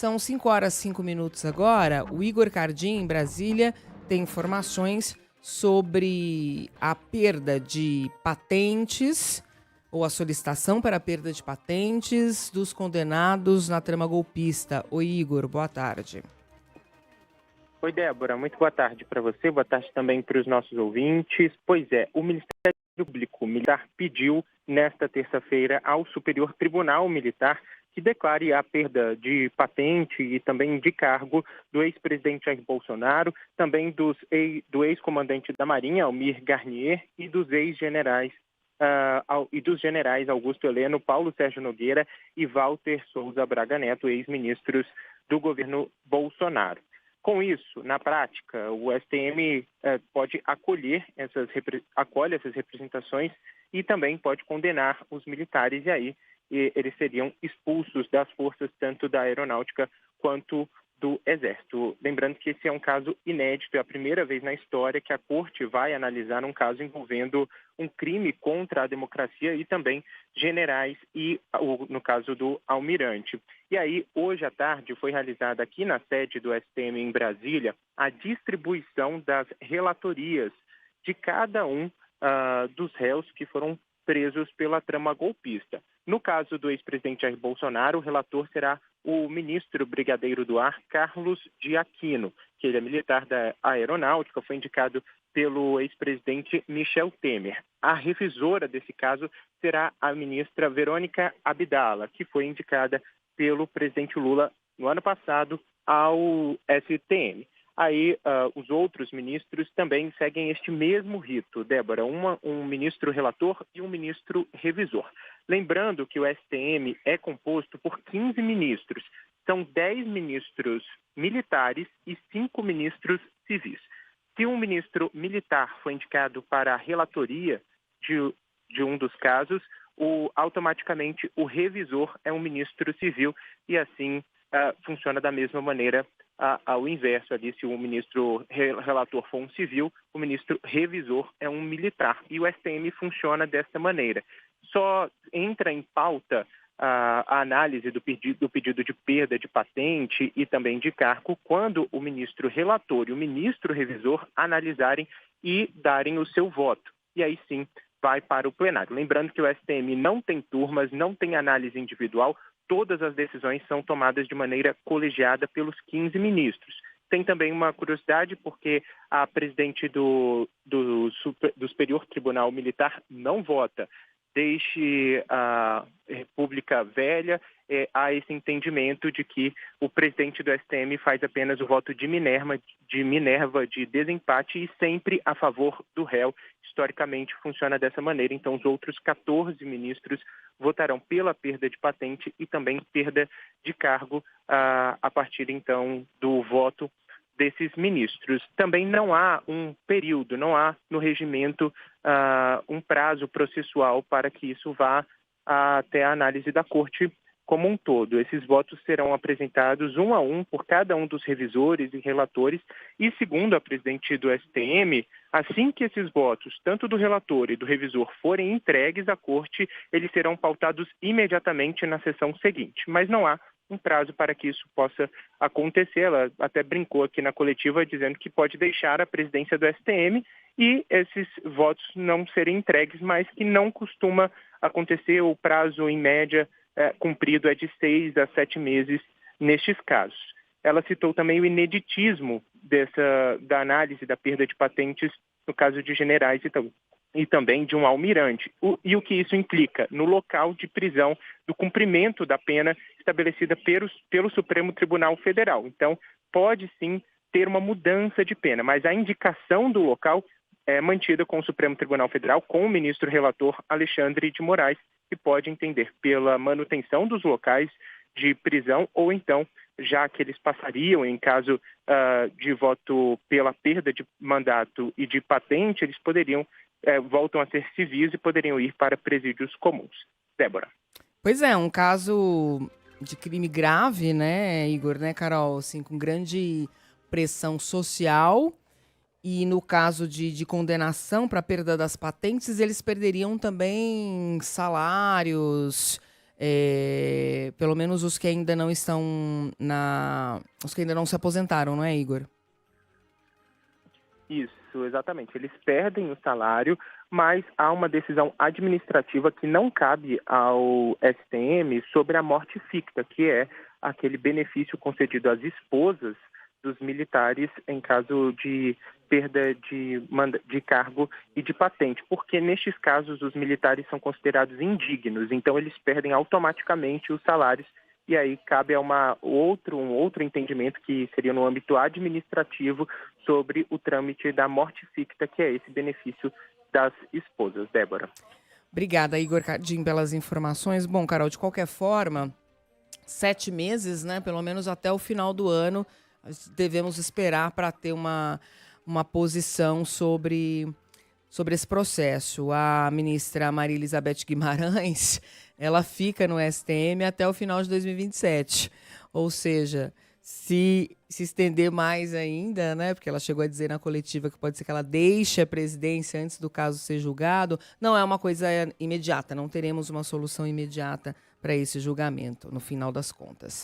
São 5h05 agora. O Igor Cardim, em Brasília, tem informações sobre a perda de patentes ou a solicitação para a perda de patentes dos condenados na trama golpista. Oi, Igor, boa tarde. Oi, Débora, muito boa tarde para você, boa tarde também para os nossos ouvintes. Pois é, o Ministério Público Militar pediu nesta terça-feira ao Superior Tribunal Militar que declare a perda de patente e também de cargo do ex-presidente Jair Bolsonaro, também do ex-comandante da Marinha, Almir Garnier, e dos ex-generais generais Augusto Heleno, Paulo Sérgio Nogueira e Walter Souza Braga Neto, ex-ministros do governo Bolsonaro. Com isso, na prática, o STM pode acolhe essas representações e também pode condenar os militares, e aí eles seriam expulsos das forças tanto da aeronáutica quanto do Exército. Lembrando que esse é um caso inédito, é a primeira vez na história que a Corte vai analisar um caso envolvendo um crime contra a democracia e também generais e, no caso do almirante. E aí, hoje à tarde, foi realizada aqui na sede do STM em Brasília a distribuição das relatorias de cada um dos réus que foram presos pela trama golpista. No caso do ex-presidente Jair Bolsonaro, o relator será o ministro brigadeiro do ar, Carlos de Aquino, que ele é militar da aeronáutica, foi indicado pelo ex-presidente Michel Temer. A revisora desse caso será a ministra Verônica Abdala, que foi indicada pelo presidente Lula no ano passado ao STM. Aí, os outros ministros também seguem este mesmo rito, Débora, um ministro relator e um ministro revisor. Lembrando que o STM é composto por 15 ministros, são 10 ministros militares e 5 ministros civis. Se um ministro militar foi indicado para a relatoria de um dos casos, automaticamente o revisor é um ministro civil e assim funciona da mesma maneira ao inverso ali. Se o ministro relator for um civil, o ministro revisor é um militar. E o STM funciona desta maneira. Só entra em pauta a análise do pedido de perda de patente e também de cargo quando o ministro relator e o ministro revisor analisarem e darem o seu voto. E aí sim vai para o plenário. Lembrando que o STM não tem turmas, não tem análise individual, todas as decisões são tomadas de maneira colegiada pelos 15 ministros. Tem também uma curiosidade, porque a presidente do Superior Tribunal Militar não vota. Desde a República Velha, há esse entendimento de que o presidente do STM faz apenas o voto de Minerva, de desempate e sempre a favor do réu. Historicamente funciona dessa maneira, então os outros 14 ministros votarão pela perda de patente e também perda de cargo a partir então do voto desses ministros. Também não há um período, não há no regimento um prazo processual para que isso vá até a análise da Corte como um todo. Esses votos serão apresentados um a um por cada um dos revisores e relatores e, segundo a presidente do STM, assim que esses votos, tanto do relator e do revisor, forem entregues à Corte, eles serão pautados imediatamente na sessão seguinte. Mas não há um prazo para que isso possa acontecer. Ela até brincou aqui na coletiva dizendo que pode deixar a presidência do STM e esses votos não serem entregues, mas que não costuma acontecer. O prazo, em média, cumprido é de 6 a 7 meses nestes casos. Ela citou também o ineditismo da análise da perda de patentes no caso de generais e também de um almirante. E o que isso implica? No local de prisão, do cumprimento da pena estabelecida pelo Supremo Tribunal Federal. Então, pode sim ter uma mudança de pena, mas a indicação do local é mantida com o Supremo Tribunal Federal, com o ministro relator Alexandre de Moraes, que pode entender pela manutenção dos locais de prisão ou então, já que eles passariam em caso de voto pela perda de mandato e de patente, eles voltam a ser civis e poderiam ir para presídios comuns. Débora. Pois é, um caso de crime grave, né, Igor, né, Carol? Assim, com grande pressão social. E no caso de condenação para perda das patentes, eles perderiam também salários, pelo menos os que ainda não estão os que ainda não se aposentaram, não é, Igor? Isso, exatamente. Eles perdem o salário, mas há uma decisão administrativa que não cabe ao STM sobre a morte ficta, que é aquele benefício concedido às esposas dos militares em caso de perda de cargo e de patente, porque nestes casos os militares são considerados indignos, então eles perdem automaticamente os salários e aí cabe a um outro entendimento que seria no âmbito administrativo sobre o trâmite da morte ficta, que é esse benefício das esposas. Débora. Obrigada, Igor Cardim, pelas informações. Bom, Carol, de qualquer forma, 7 meses, né? Pelo menos até o final do ano, devemos esperar para ter uma posição sobre esse processo. A ministra Maria Elizabeth Guimarães, ela fica no STM até o final de 2027. Ou seja, se estender mais ainda, né? Porque ela chegou a dizer na coletiva que pode ser que ela deixe a presidência antes do caso ser julgado, não é uma coisa imediata, não teremos uma solução imediata para esse julgamento, no final das contas.